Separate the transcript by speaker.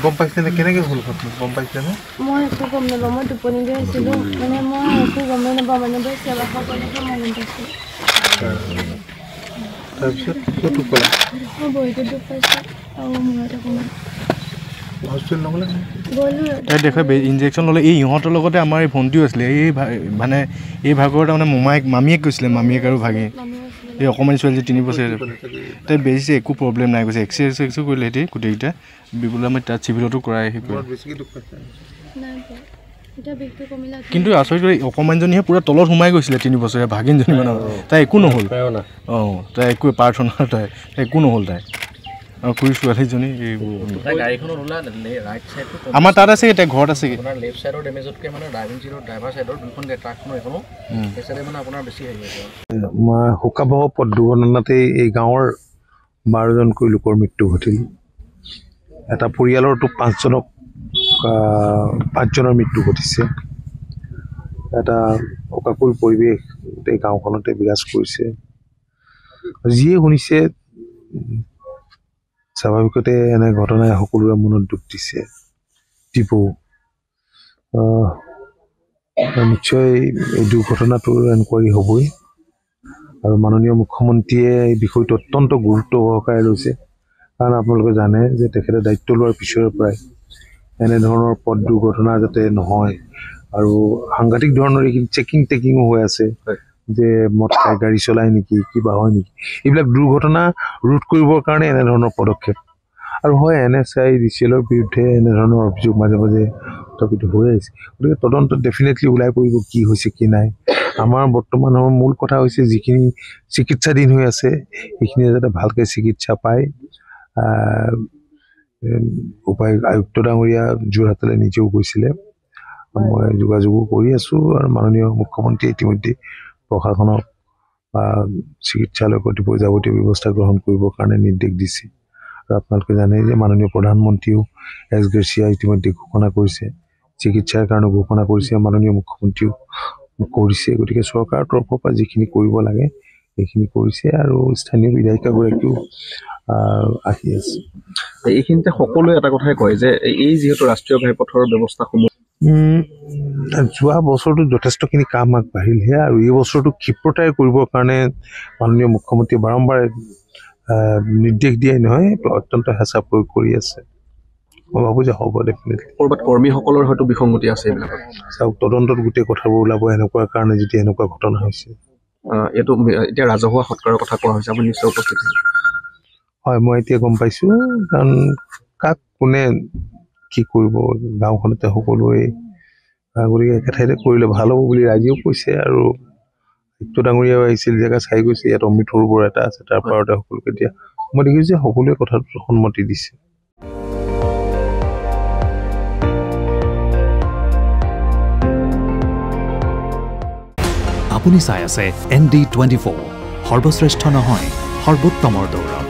Speaker 1: গম পাইছেনে কেনেকৈ হ'ল ঘটনা গম পাইছেনে
Speaker 2: মই একো গম নাপাওঁ মই টোপনি গৈ আছিলোঁ মানে মই একো গমেই নাপাওঁ মানে বৈ সেৱা কৰিলেহে মই গম পাইছোঁ
Speaker 1: তাৰপিছত ক'তো ক'লা
Speaker 2: মই ভৰিটোত দুখ পাইছোঁ আৰু মূৰত অকণমান
Speaker 1: হস্পিটেল নগ'লে
Speaker 2: গ'লোঁ
Speaker 3: তাই দেখুৱাই ইনজেকশ্যন ল'লে এই ইহঁতৰ লগতে আমাৰ এই ভণ্টিও আছিলে এই মানে এই ভাগৰ তাৰমানে মামীয়েক কৈছিলে মামীয়েক আৰু ভাগি এই অকণমানি ছোৱালী 3 বছৰ তাই বেছিছে একো প্ৰব্লেম নাই কৈছে এক্সৰে কৰিলে সিহঁতি গোটেইকেইটা বিপুল আমি তাত চিভিলতো কৰাই আহি
Speaker 1: বেছিকৈ দুখ পাইছে
Speaker 2: নাই পোৱা এতিয়া বিষটো কমিলে
Speaker 3: কিন্তু আচৰিত কৰি অকণমানিজনীহে পূৰা তলত সোমাই গৈছিলে 3 বছৰীয়া ভাগিনজনী মানে তাই একো নহ'ল অঁ তাই একো প্ৰাৰ্থনা তাই একো নহ'ল তাই আৰু খুৰী ছোৱালীজনী আমাৰ তাত আছে এতিয়া ঘৰত আছে
Speaker 4: লেফ্ট চাইডৰ ডেমেজতকৈ মানে ড্ৰাইভিং চিটৰ ড্ৰাইভাৰ চাইডৰ দুখন ট্ৰাকখনৰ এখনো সেই চাইডে মানে আপোনাৰ বেছি হেৰি হৈছে
Speaker 1: শোকাবহ পথ দুৰ্ঘটনাতেই এই গাঁৱৰ 12জনকৈ লোকৰ মৃত্যু ঘটিল এটা পৰিয়ালৰতো 5জনৰ মৃত্যু ঘটিছে এটা শোকাকুল পৰিৱেশ গোটেই গাঁওখনতে বিৰাজ কৰিছে যিয়ে শুনিছে স্বাভাৱিকতে এনে ঘটনাই সকলোৰে মনত দুখ দিছে দিব নিশ্চয় এই দুৰ্ঘটনাটোৰ এনকুৱাৰী হ'বই আৰু মাননীয় মুখ্যমন্ত্ৰীয়ে এই বিষয়টো অত্যন্ত গুৰুত্ব সহকাৰে লৈছে কাৰণ আপোনালোকে জানে যে তেখেতে দায়িত্ব লোৱাৰ পিছৰে পৰাই এনেধৰণৰ পথ দুৰ্ঘটনা যাতে নহয় আৰু সাংঘাতিক ধৰণৰ এইখিনি চেকিঙো হৈ আছে যে মদ খাই গাড়ী চলাই নেকি কিবা হয় নেকি এইবিলাক দুৰ্ঘটনা ৰোধ কৰিবৰ কাৰণে এনেধৰণৰ পদক্ষেপ আৰু হয় NSI DCLৰ বিৰুদ্ধে এনেধৰণৰ অভিযোগ মাজে মাজে উত্থাপিত হৈ আহিছে গতিকে তদন্ত ডেফিনেটলি ওলাই পৰিব কি হৈছে কি নাই আমাৰ বৰ্তমানৰ মূল কথা হৈছে যিখিনি চিকিৎসাধীন হৈ আছে সেইখিনি যাতে ভালকৈ চিকিৎসা পায় আয়ুক্ত ডাঙৰীয়া যোৰহাটলৈ নিজেও গৈছিলে মই যোগাযোগো কৰি আছোঁ আৰু মাননীয় মুখ্যমন্ত্ৰীয়ে ইতিমধ্যে প্ৰশাসনক চিকিৎসালয় কৰ্তৃপক্ষই যাৱতীয় ব্যৱস্থা গ্ৰহণ কৰিবৰ কাৰণে নিৰ্দেশ দিছে আৰু আপোনালোকে জানে যে মাননীয় প্ৰধানমন্ত্ৰীও এছ গ্ৰেচিয়া ইতিমধ্যে ঘোষণা কৰিছে চিকিৎসাৰ কাৰণে ঘোষণা কৰিছে মাননীয় মুখ্যমন্ত্ৰীও কৰিছে গতিকে চৰকাৰৰ তৰফৰ পৰা যিখিনি কৰিব লাগে সেইখিনি কৰিছে আৰু স্থানীয় বিধায়িকাগৰাকীও আহি আছে
Speaker 4: এইখিনিতে সকলোৱে এটা কথাই কয় যে এই যিহেতু ৰাষ্ট্ৰীয় ঘাইপথৰ ব্যৱস্থাসমূহ
Speaker 1: যোৱা বছৰটো যথেষ্টখিনি কাম আগবাঢ়িলহে আৰু এই বছৰটো ক্ষিপ্ৰতাৰে কৰিবৰ কাৰণে মাননীয় মুখ্যমন্ত্ৰীয়ে বাৰম্বাৰ নিৰ্দেশ দিয়াই নহয় অত্যন্ত হেঁচা প্ৰয়োগ কৰি আছে মই ভাবোঁ যে হ'ব ডেফিনেটলি
Speaker 4: ক'ৰবাত কৰ্মীসকলৰ হয়তো বিসংগতি আছে এইবিলাকত
Speaker 1: চাওক তদন্তত গোটেই কথাবোৰ ওলাব এনেকুৱা কাৰণে যদি এনেকুৱা ঘটনা হৈছে
Speaker 4: এইটো এতিয়া ৰাজহুৱা সৎকাৰৰ কথা কোৱা হৈছে আপুনি নিশ্চয় উপস্থিত
Speaker 1: হয় মই এতিয়া গম পাইছোঁ কাৰণ কাক কোনে কি কৰিব গাঁওখনতে সকলোৱে গতিকে একেঠাইতে কৰিলে ভাল হ'ব বুলি ৰাইজেও কৈছে আৰু আয়ুক্ত ডাঙৰীয়াও আহিছিল জেগা চাই গৈছে ইয়াত অমৃত সৰোবৰ এটা আছে তাৰ পাৰতে সকলোকে দিয়া মই দেখিছোঁ যে সকলোৱে কথাটোত সন্মতি দিছে
Speaker 5: আপুনি চাই আছে ND24 সৰ্বশ্ৰেষ্ঠ নহয় সৰ্বোত্তমৰ দৌৰ